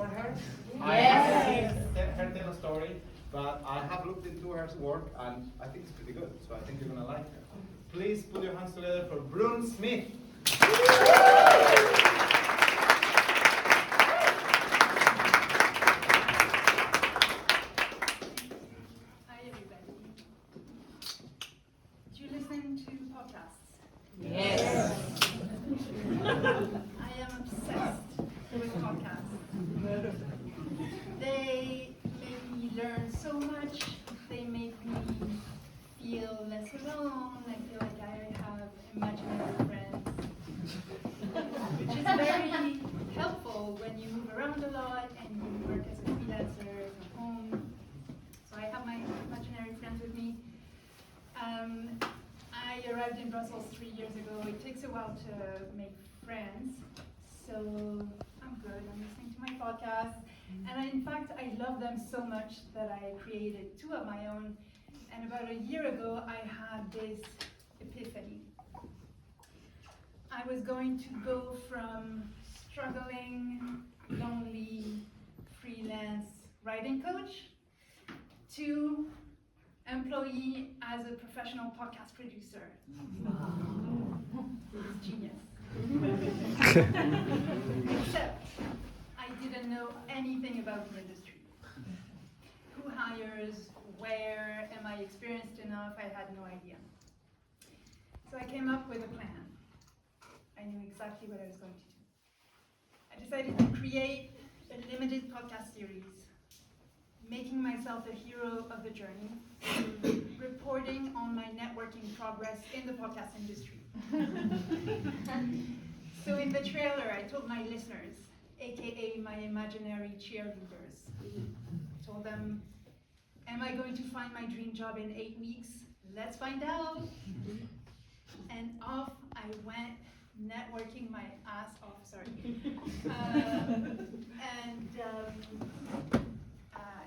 remember her? Yes. I have her tell a story, but I have looked into her work and I think it's pretty good, so I think you're gonna like her. Please put your hands together for Brune Smith. Hi everybody. Do you listen to podcasts? Yes. I am obsessed with podcasts. They make me learn so much. They make me feel less alone. I feel like I have imaginary friends, which is very helpful when you move around a lot and you work as a freelancer from home. So I have my imaginary friends with me. I arrived in Brussels 3 years ago. It takes a while to make friends, so I'm good. I'm listening to my podcasts, and in fact, I love them so much that I created 2 of my own. And about a year ago, I had this epiphany. I was going to go from struggling, lonely, freelance writing coach to employee as a professional podcast producer. It's genius. Except I didn't know anything about the industry. Who hires, where, am I experienced enough? I had no idea. So I came up with a plan. I knew exactly what I was going to do. I decided to create a limited podcast series, making myself a hero of the journey, reporting on my networking progress in the podcast industry. So in the trailer, I told my listeners, aka my imaginary cheerleaders, I told them, am I going to find my dream job in 8 weeks? Let's find out. And off I went, networking my ass off, sorry.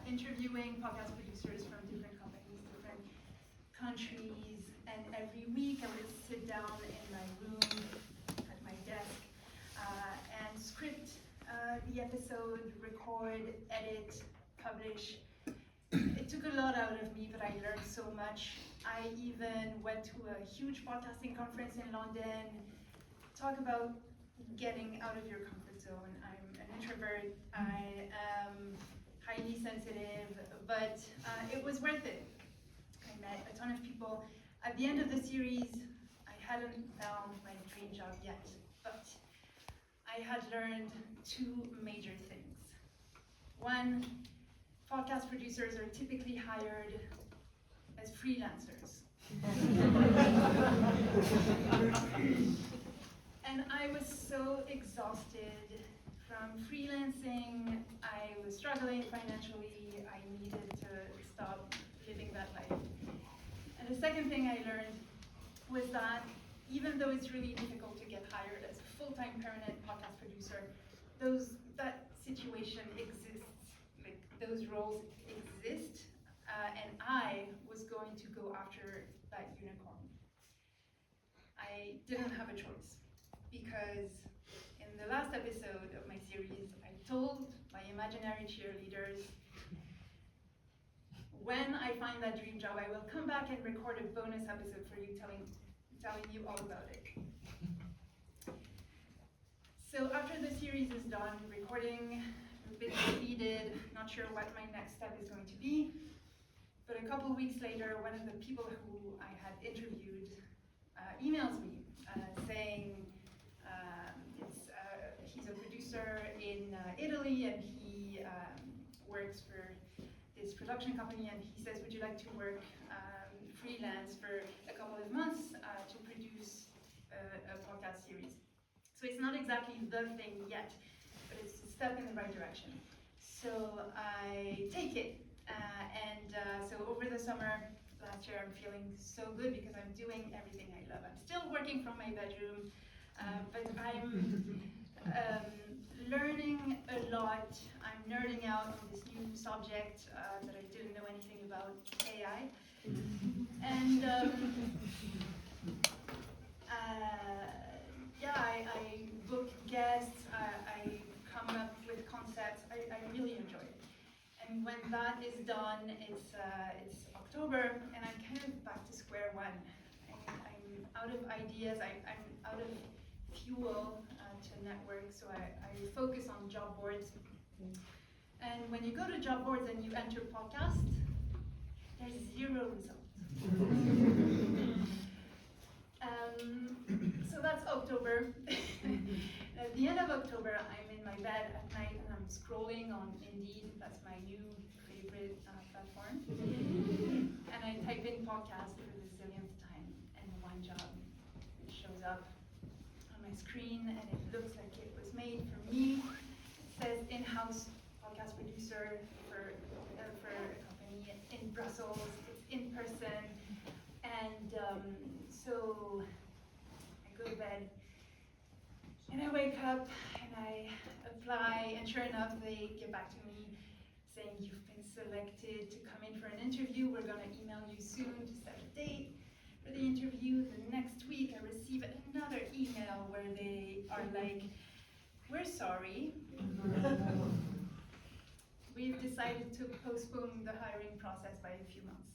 Interviewing podcast producers from different companies, different countries, and every week I would sit down in my room at my desk and script the episode, record, edit, publish. It took a lot out of me, but I learned so much. I even went to a huge podcasting conference in London. Talk about getting out of your comfort zone. I'm an introvert. I am highly sensitive, but it was worth it. I met a ton of people. At the end of the series, I hadn't found my dream job yet, but I had learned 2 major things. One, podcast producers are typically hired as freelancers. And I was so exhausted from freelancing. I was struggling financially. I needed to stop living that life. And the second thing I learned was that even though it's really difficult to get hired as a full-time permanent podcast producer, that situation exists. Like, those roles exist, and I was going to go after that unicorn. I didn't have a choice, because in the last episode of my series, I told my imaginary cheerleaders, when I find that dream job, I will come back and record a bonus episode for you telling you all about it. So after the series is done, recording, a bit defeated, not sure what my next step is going to be, but a couple weeks later, one of the people who I had interviewed emails me saying he's a producer in Italy, and he works for this production company, and he says, would you like to work freelance for a couple of months to produce a podcast series? So it's not exactly the thing yet, but it's a step in the right direction. So I take it, so over the summer last year, I'm feeling so good because I'm doing everything I love. I'm still working from my bedroom, but I'm learning a lot. I'm nerding out on this new subject that I didn't know anything about, AI. And I book guests, I come up with concepts. I And when that is done, it's October, and I'm kind of back to square one. I'm out of ideas, I'm out of fuel to network, so I focus on job boards. And when you go to job boards and you enter podcast, there's 0 results. So that's October. At the end of October, I'm in my bed at night and I'm scrolling on Indeed. That's my new favorite platform. And I type in podcast for the zillionth time, and one job shows up on my screen, and it looks like it was made for me. It says in-house podcast producer for a company in Brussels. It's in person, and so I go to bed. And I wake up and I apply, and sure enough, they get back to me saying, you've been selected to come in for an interview. We're gonna email you soon to set a date for the interview. The next week, I receive another email where they are like, we're sorry. We've decided to postpone the hiring process by a few months.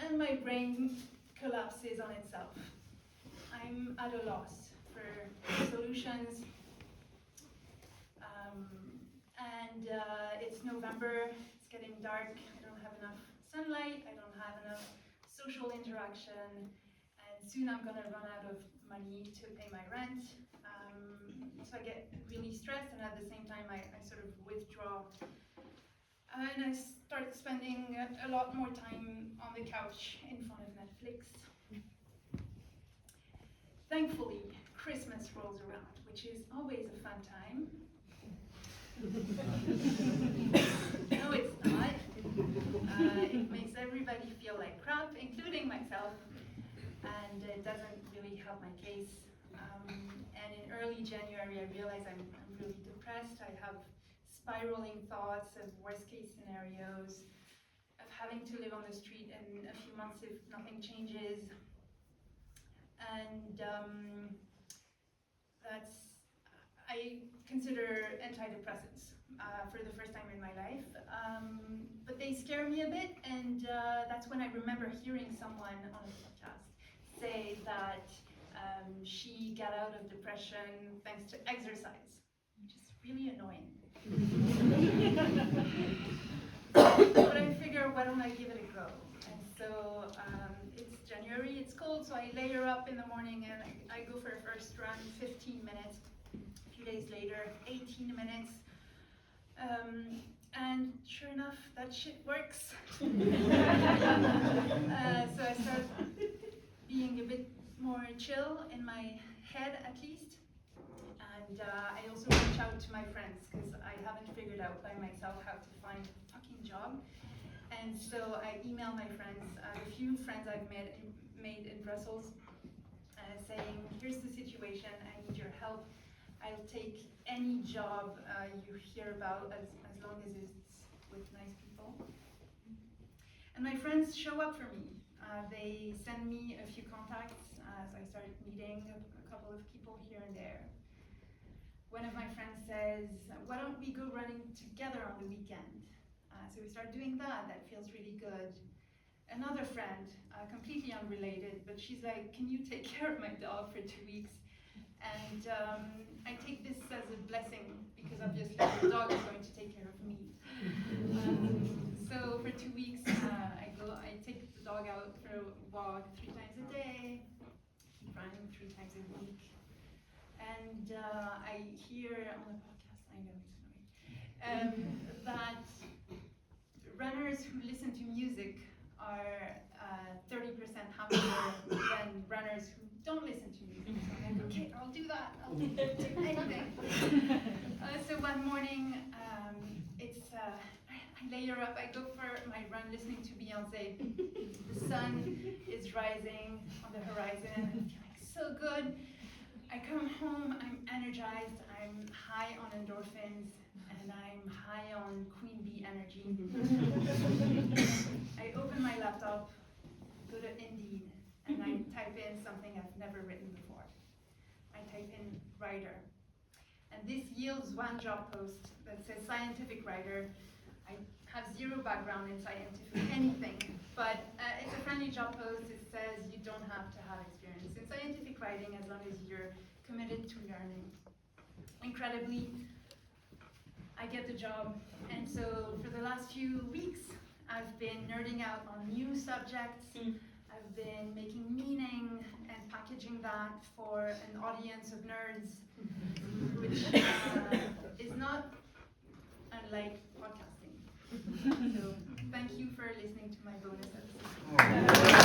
And my brain collapses on itself. I'm at a loss for solutions, and it's November, it's getting dark, I don't have enough sunlight, I don't have enough social interaction, and soon I'm gonna run out of money to pay my rent. So I get really stressed, and at the same time I sort of withdraw, and I start spending a lot more time on the couch in front of Netflix. Thankfully, Christmas rolls around, which is always a fun time. No, it's not. It makes everybody feel like crap, including myself, and it doesn't really help my case. And in early January, I realize I'm really depressed. I have spiraling thoughts of worst-case scenarios, of having to live on the street in a few months if nothing changes. And I consider antidepressants for the first time in my life, but they scare me a bit, and that's when I remember hearing someone on a podcast say that she got out of depression thanks to exercise, which is really annoying. But I figure, why don't I give it a go? And so it's January, it's cold, so I layer up in the morning and I go for a first run, 15 minutes. A few days later, 18 minutes. And sure enough, that shit works. So I start being a bit more chill in my head, at least. And I also reach out to my friends, because I haven't figured out by myself how to find a fucking job. And so I email my friends, a few friends I've made in Brussels, saying, here's the situation, I need your help. I'll take any job you hear about as long as it's with nice people. And my friends show up for me. They send me a few contacts, so I started meeting a couple of people here and there. One of my friends says, why don't we go running together on the weekend? So we start doing that, that feels really good. Another friend, completely unrelated, but she's like, can you take care of my dog for 2 weeks? And I take this as a blessing, because obviously the dog is going to take care of me. So for 2 weeks, I take the dog out for a walk 3 times a day, keep running 3 times a week. And I hear on the podcast, I know it's annoying, that runners who listen to music are 30% happier than runners who don't listen to music. So I'm like, okay, I'll do that. I'll do anything. So one morning, I layer up. I go for my run listening to Beyonce. The sun is rising on the horizon. I'm feeling so good. I come home. I'm energized. I'm high on endorphins. And I'm high on Queen Bee energy. I open my laptop, go to Indeed, and I type in something I've never written before. I type in writer. And this yields one job post that says scientific writer. I have zero background in scientific anything, but it's a friendly job post. It says you don't have to have experience in scientific writing as long as you're committed to learning. Incredibly, I get the job, and so for the last few weeks, I've been nerding out on new subjects. I've been making meaning and packaging that for an audience of nerds, which is not unlike podcasting. So thank you for listening to my bonus episode.